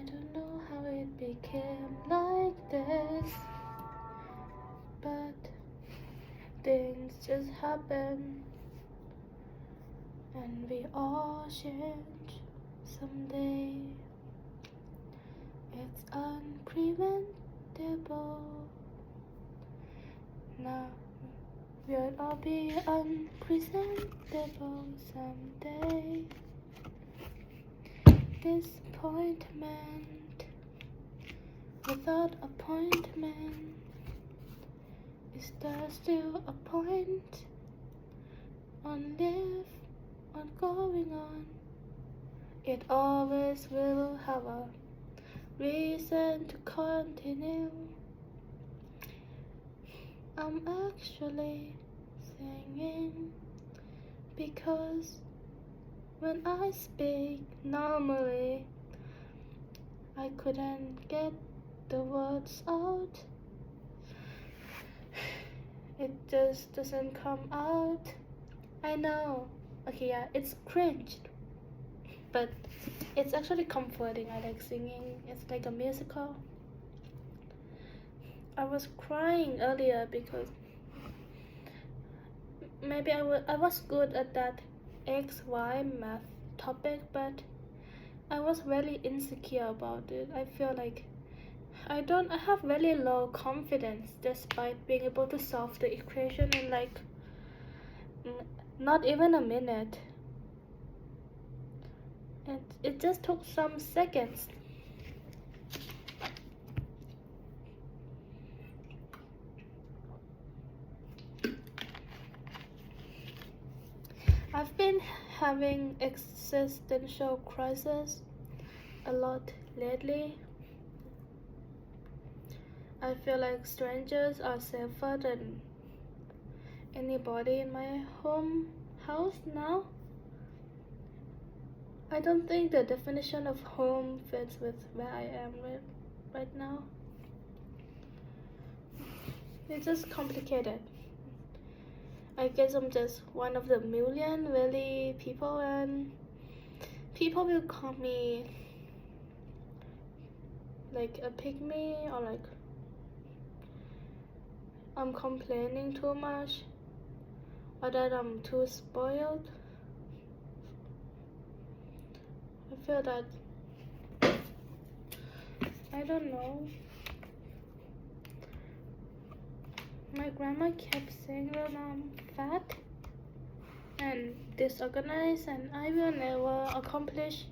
don't know how it became like this, but things just happen, and we all change someday. It's unpreventable. Now we'll all be unpresentable someday. Disappointment without appointment. Is there still a point on going on? It always will have a reason to continue. I'm actually singing because when I speak normally, I couldn't get the words out. It just doesn't come out. I know. Okay, yeah, it's cringe, but it's actually comforting. I like singing. It's like a musical. I was crying earlier because maybe I was good at that XY math topic, but I was really insecure about it. I feel like I have very low confidence despite being able to solve the equation in like not even a minute. And it just took some seconds. I've been having existential crisis a lot lately. I feel like strangers are safer than anybody in my house now. I don't think the definition of home fits with where I am right now. It's just complicated. I guess I'm just one of the million really people, and people will call me like a pygmy, or like I'm complaining too much, or that I'm too spoiled. I feel that I don't know. My grandma kept saying that I'm fat and disorganized, and I will never accomplish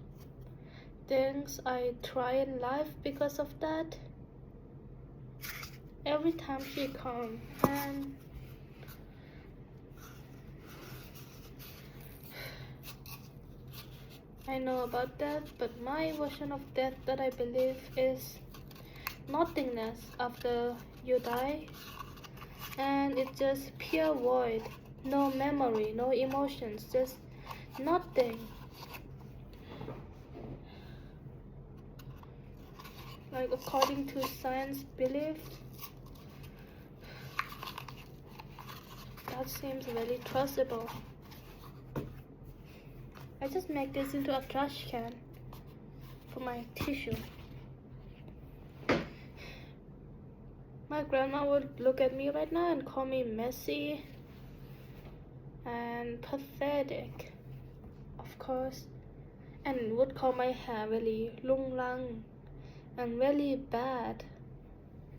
things I try in life because of that. Every time she comes, and I know about that, but my version of death that I believe is nothingness after you die, and it's just pure void. No memory, no emotions, just nothing. Like according to science belief, that seems very trustable. I just make this into a trash can for my tissue. My grandma would look at me right now and call me messy and pathetic, of course, and would call my hair really lung lang and really bad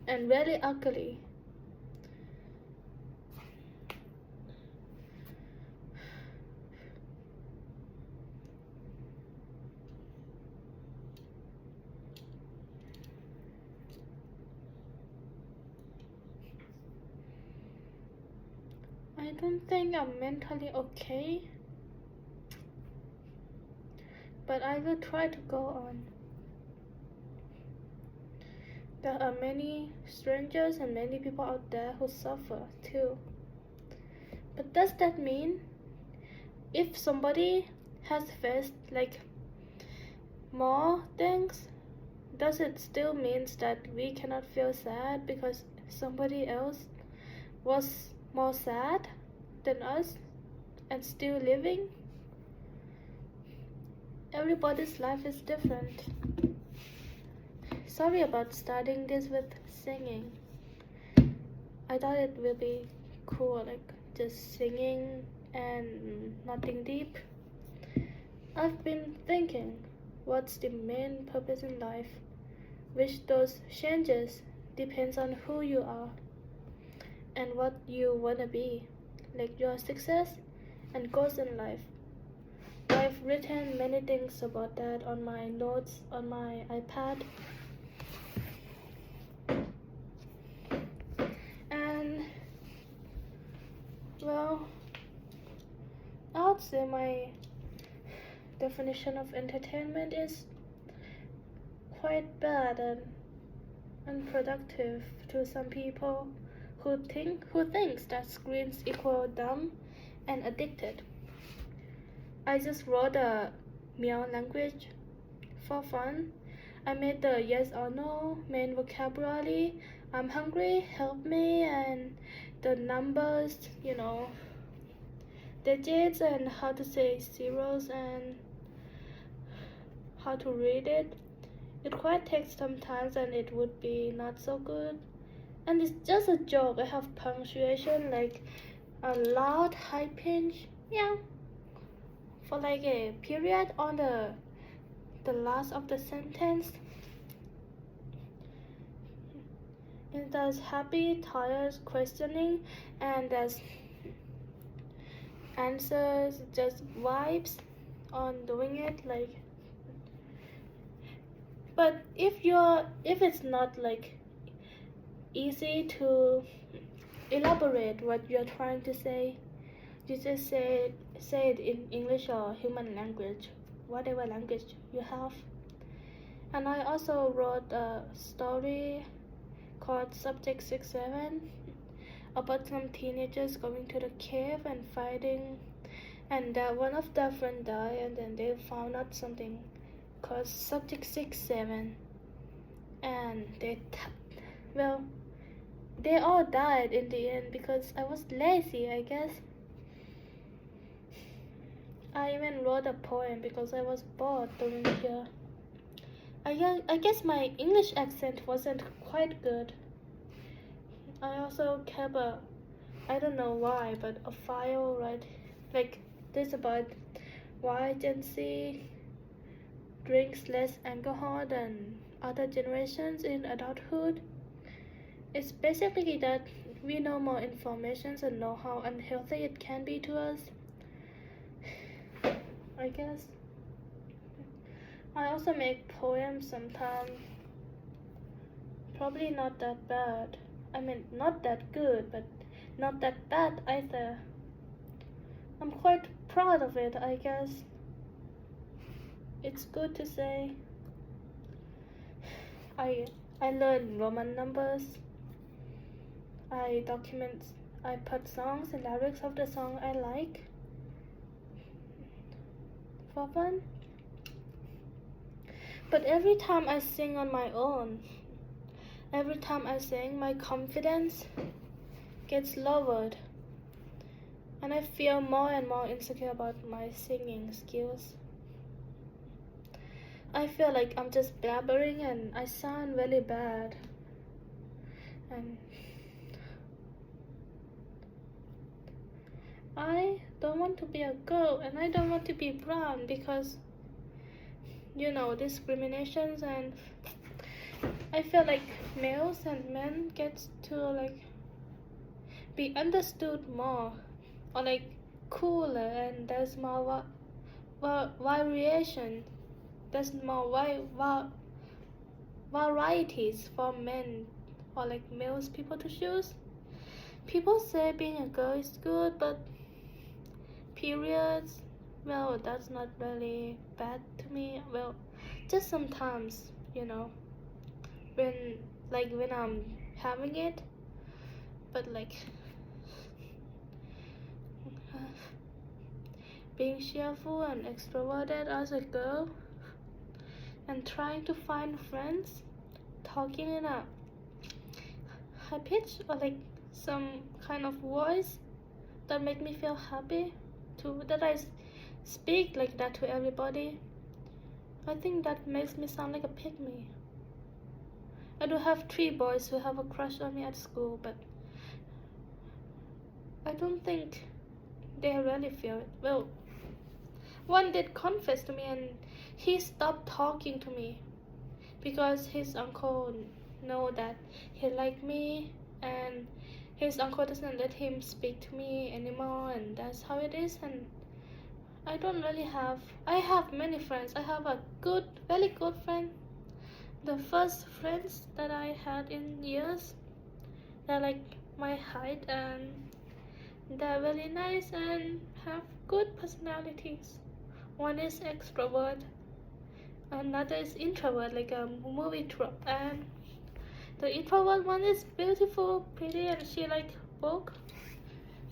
and really ugly. I don't think I'm mentally okay, but I will try to go on. There are many strangers and many people out there who suffer too. But does that mean if somebody has faced like more things, does it still means that we cannot feel sad because somebody else was more sad than us and still living? Everybody's life is different. sorry about starting this with singing. I thought it would be cool, like just singing and nothing deep. I've been thinking, what's the main purpose in life? Which those changes depends on who you are and what you wanna be, like your success and goals in life. I've written many things about that on my notes on my iPad. And well, I would say my definition of entertainment is quite bad and unproductive to some people who thinks that screens equal dumb and addicted. I just wrote a meow language for fun. I made the yes or no main vocabulary. I'm hungry, help me, and the numbers, digits and how to say zeros and how to read it. It quite takes some time and it would be not so good. And it's just a joke. I have punctuation like a loud high pitch, yeah, for like a period on the last of the sentence. And there's happy, tired, questioning, and there's answers, just vibes on doing it, like. But if it's not like easy to elaborate what you're trying to say, you just say it in English or human language, whatever language you have. And I also wrote a story called Subject 67 about some teenagers going to the cave and fighting, and one of their friends died, and then they found out something called Subject 67, and they all died in the end because I was lazy, I guess. I even wrote a poem because I was bored doing here. I guess my English accent wasn't quite good. I also kept I don't know why, but a file, right? Like this about why Gen Z drinks less alcohol than other generations in adulthood. It's basically that we know more information and know how unhealthy it can be to us, I guess. I also make poems sometimes. Probably not that bad. I mean, not that good, but not that bad either. I'm quite proud of it, I guess. It's good to say. I learned Roman numbers. I put songs and lyrics of the song I like for fun. But every time I sing on my own, every time I sing, my confidence gets lowered, and I feel more and more insecure about my singing skills. I feel like I'm just blabbering and I sound really bad. And I don't want to be a girl and I don't want to be brown because, discriminations, and I feel like males and men get to like be understood more or like cooler, and there's more variation. There's more varieties for men or like males people to choose. People say being a girl is good, but periods, well, that's not really bad to me. Well, just sometimes, when I'm having it, but like being cheerful and extroverted as a girl and trying to find friends, talking in a high pitch or like some kind of voice that make me feel happy that I speak like that to everybody. I think that makes me sound like a pygmy. I do have 3 boys who have a crush on me at school, but I don't think they really feel it. Well, one did confess to me and he stopped talking to me because his uncle know that he liked me, and his uncle doesn't let him speak to me anymore, and that's how it is. And I don't really have, I have many friends. I have a good, very good friend. The first friends that I had in years, they're like my height, and they're really nice and have good personalities. One is extrovert, another is introvert, like a movie trope, and the introvert one is beautiful, pretty, and she like book.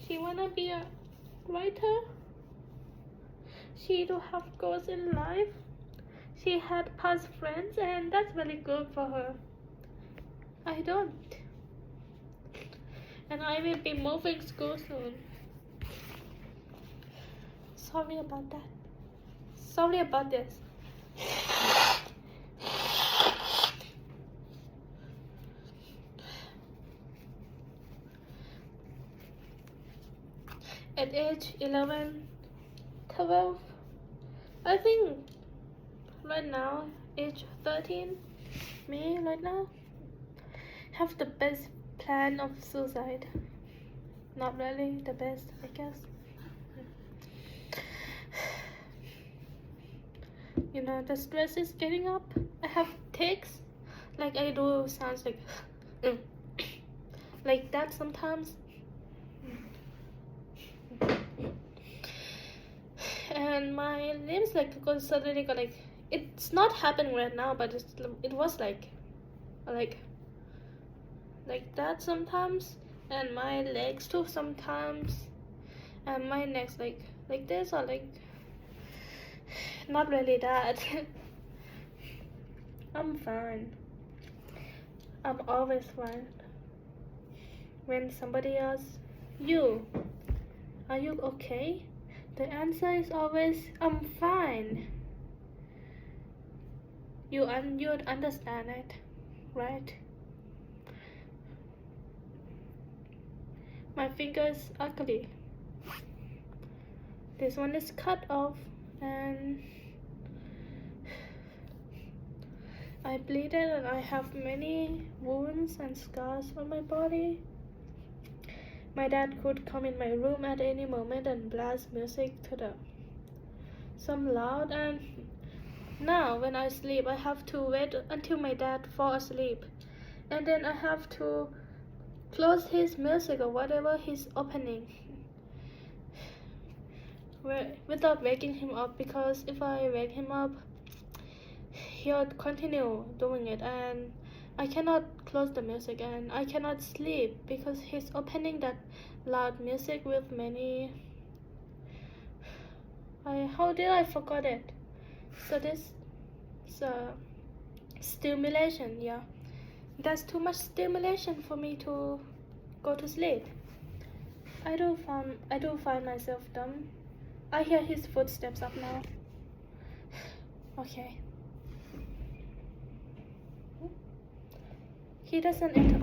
She wanna be a writer. She do have goals in life. She had past friends, and that's really good for her. I don't. And I will be moving school soon. Sorry about that. Sorry about this. At age 11, 12, I think right now, age 13, me right now, have the best plan of suicide. Not really the best, I guess. You know, the stress is getting up. I have tics, like I do sounds like like that sometimes. And my limbs like suddenly got like, it's not happening right now, but it was like that sometimes, and my legs too sometimes, and my neck's like this, or like not really that. I'm fine. I'm always fine. When somebody asks you, are you okay? The answer is always, I'm fine. You understand it, right? My finger is ugly. This one is cut off, and I bleeded, and I have many wounds and scars on my body. My dad could come in my room at any moment and blast music to some loud, and now when I sleep I have to wait until my dad falls asleep, and then I have to close his music or whatever he's opening without waking him up, because if I wake him up he'll continue doing it, and I cannot close the music, and I cannot sleep because he's opening that loud music with many. How did I forgot it? So this stimulation, yeah. That's too much stimulation for me to go to sleep. I do find myself dumb. I hear his footsteps up now. Okay. He doesn't enter.